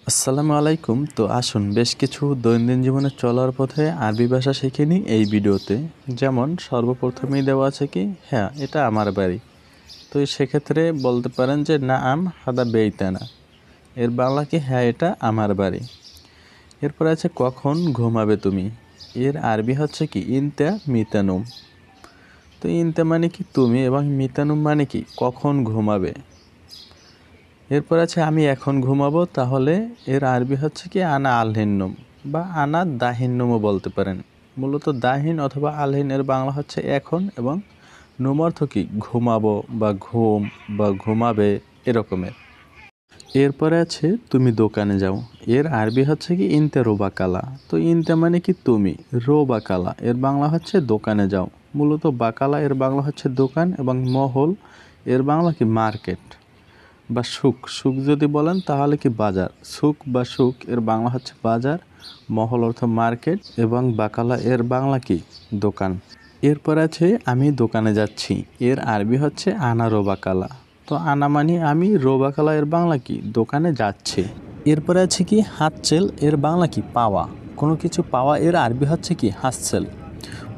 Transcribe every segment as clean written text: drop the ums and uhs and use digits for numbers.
আসসালামু আলাইকুম। তো আসুন বেশ কিছু দৈনন্দিন জীবনে চলার পথে আরবি ভাষা শিখে নিই এই ভিডিওতে। যেমন সর্বপ্রথমেই দেওয়া আছে কি, হ্যাঁ এটা আমার বাড়ি। তো সেক্ষেত্রে বলতে পারেন যে নাআম হাদা বেইতানা, এর বাংলা কি হ্যাঁ এটা আমার বাড়ি। এরপর আছে কখন ঘুমাবে তুমি, এর আরবি হচ্ছে কি ইনতা মিতানুম। তো ইনতা মানে কি তুমি এবং মিতানুম মানে কি কখন ঘুমাবে। এরপর আছে আমি এখন ঘুমাবো, তাহলে এর আরবি হচ্ছে কি আনা আলহিন্নুম বা আনা দাহিন্নুমও বলতে পারেন। মূলত দাহিন অথবা আলহিন এর বাংলা হচ্ছে এখন, এবং নুম অর্থ কি ঘুমাবো বা ঘুম বা ঘুমাবে এরকমের। এরপরে আছে তুমি দোকানে যাও, এর আরবি হচ্ছে কি ইনতে রোবাকালা। তো ইনতে মানে কি তুমি, রোবাকালা এর বাংলা হচ্ছে দোকানে যাও। মূলত বাকালা এর বাংলা হচ্ছে দোকান, এবং মহল এর বাংলা কি মার্কেট বা সুক। সুক যদি বলেন তাহলে কি বাজার। সুক বা সুক এর বাংলা হচ্ছে বাজার, মহল অর্থ মার্কেট, এবং বাকালা এর বাংলা কি দোকান। এরপর আছে আমি দোকানে যাচ্ছি, এর আরবি হচ্ছে আনা রোবাকালা। তো আনা মানে আমি, রোবাকালা এর বাংলা কি দোকানে যাচ্ছে। এরপরে আছে কি হাতচেল, এর বাংলা কি পাওয়া, কোনো কিছু পাওয়া এর আরবি হচ্ছে কি হাতচেল।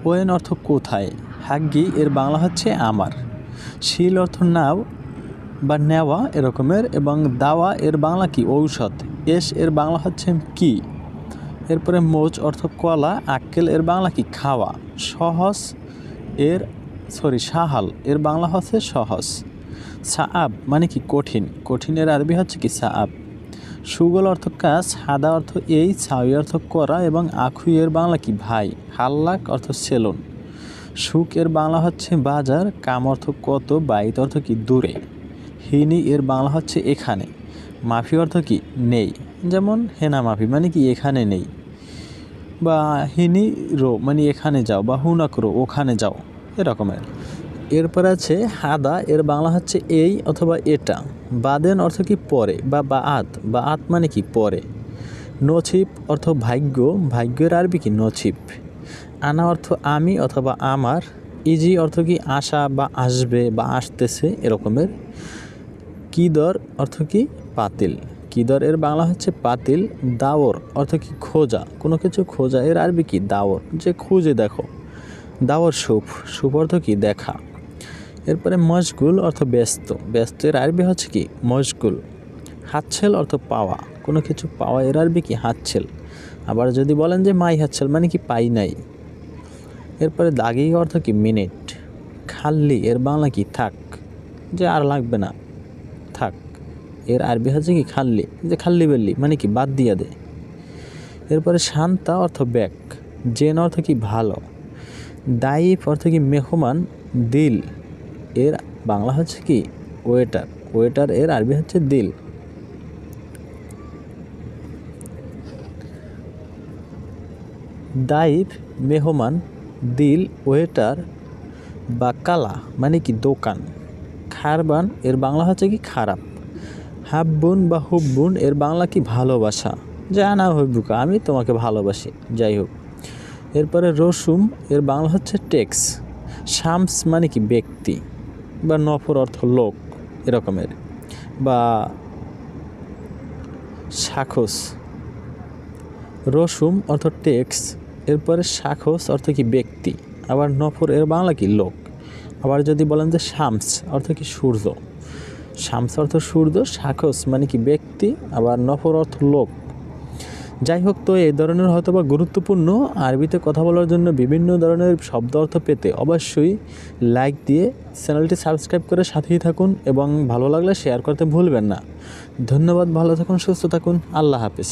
ওয়েন অর্থ কোথায়, হাগ্গি এর বাংলা হচ্ছে আমার। শিল অর্থ নাও বা নেওয়া এরকমের, এবং দাওয়া এর বাংলা কি ঔষধ। এস এর বাংলা হচ্ছে কি। এরপরে মোচ অর্থ কলা, আক্কেল এর বাংলা কি খাওয়া। সহজ এর সাহাল এর বাংলা হচ্ছে সহজ। সাআব মানে কি কঠিন, কঠিনের আরবি হচ্ছে কি সাআব। সুগল অর্থ কাজ, হাদা অর্থ এই, ছাউই অর্থ করা, এবং আখুই এর বাংলা কি ভাই। হাল্লাক অর্থ সেলুন। সুক এর বাংলা হচ্ছে বাজার, কাম অর্থ কত, বাইত অর্থ কি দূরে। হিনি এর বাংলা হচ্ছে এখানে। মাফি অর্থ কি নেই, যেমন হেনা মাফি মানে কি এখানে নেই, বা হিনি রো মানে এখানে যাও, বা হুনাক রো ওখানে যাও এরকমের। এরপর আছে হাদা এর বাংলা হচ্ছে এই অথবা এটা। বাদেন অর্থ কি পরে, বা বাআত মানে কি পরে। নছিপ অর্থ ভাগ্য, ভাগ্যের আরবি কি নছিপ। আনা অর্থ আমি অথবা আমার। ইজি অর্থ কি আসা বা আসবে বা আসতেছে এরকমের। কিদর অর্থ কি পাতিল, কিদর এর বাংলা হচ্ছে পাতিল। দাওর অর্থ কি খোঁজা, কোনো কিছু খোঁজা এর আরবি কি দাওর, যে খুঁজে দেখো। দাওর সুপ, সুপ অর্থ কি দেখা। এরপরে মশগুল অর্থ ব্যস্ত, ব্যস্ত এর আরবি হচ্ছে কি মশগুল। হাতছেল অর্থ পাওয়া, কোনো কিছু পাওয়া এর আরবি কি হাতছেল। আবার যদি বলেন যে মাই হাতছেল মানে কি পাই নাই। এরপরে দাগি অর্থ কি মিনিট। খাল্লি এর বাংলা কি থাক, যে আর লাগবে না থাক, এর আরবি হচ্ছে কি খাল্লি, যে খাল্লি বেল্লি মানে কি বাদ দিয়া দে। এরপরে শান্তা অর্থ ব্যাক, জেন অর্থ কি ভালো। দাইফ অর্থ কি মেহমান। দিল এর বাংলা হচ্ছে কি ওয়েটার, ওয়েটার এর আরবি হচ্ছে দিল। দাইফ মেহমান, দিল ওয়েটার, বা কালা মানে কি দোকান। খারবান এর বাংলা হচ্ছে কি খারাপ। হাব্বুন বা হুব্বুন এর বাংলা কি ভালোবাসা, যে আনা হইবুকা আমি তোমাকে ভালোবাসি, যাই হোক। এরপরে রসুম এর বাংলা হচ্ছে ট্যাক্স। শামস মানে কি ব্যক্তি, বা নফর অর্থ লোক এরকমের, বা শাখস। রসুম অর্থ ট্যাক্স, এরপরে শাখস অর্থ কি ব্যক্তি, আবার নফর এর বাংলা কি লোক। আবার যদি বলেন যে শামস অর্থ কি সূর্য, শামস অর্থ সূর্য, শাখস মানে কি ব্যক্তি, আবার নফর অর্থ লোক। যাই হোক, তো এই ধরনের হয়তো বা গুরুত্বপূর্ণ আরবিতে কথা বলার জন্য বিভিন্ন ধরনের শব্দ অর্থ পেতে অবশ্যই লাইক দিয়ে চ্যানেলটি সাবস্ক্রাইব করে সাথেই থাকুন, এবং ভালো লাগলে শেয়ার করতে ভুলবেন না। ধন্যবাদ, ভালো থাকুন, সুস্থ থাকুন, আল্লাহ হাফেজ।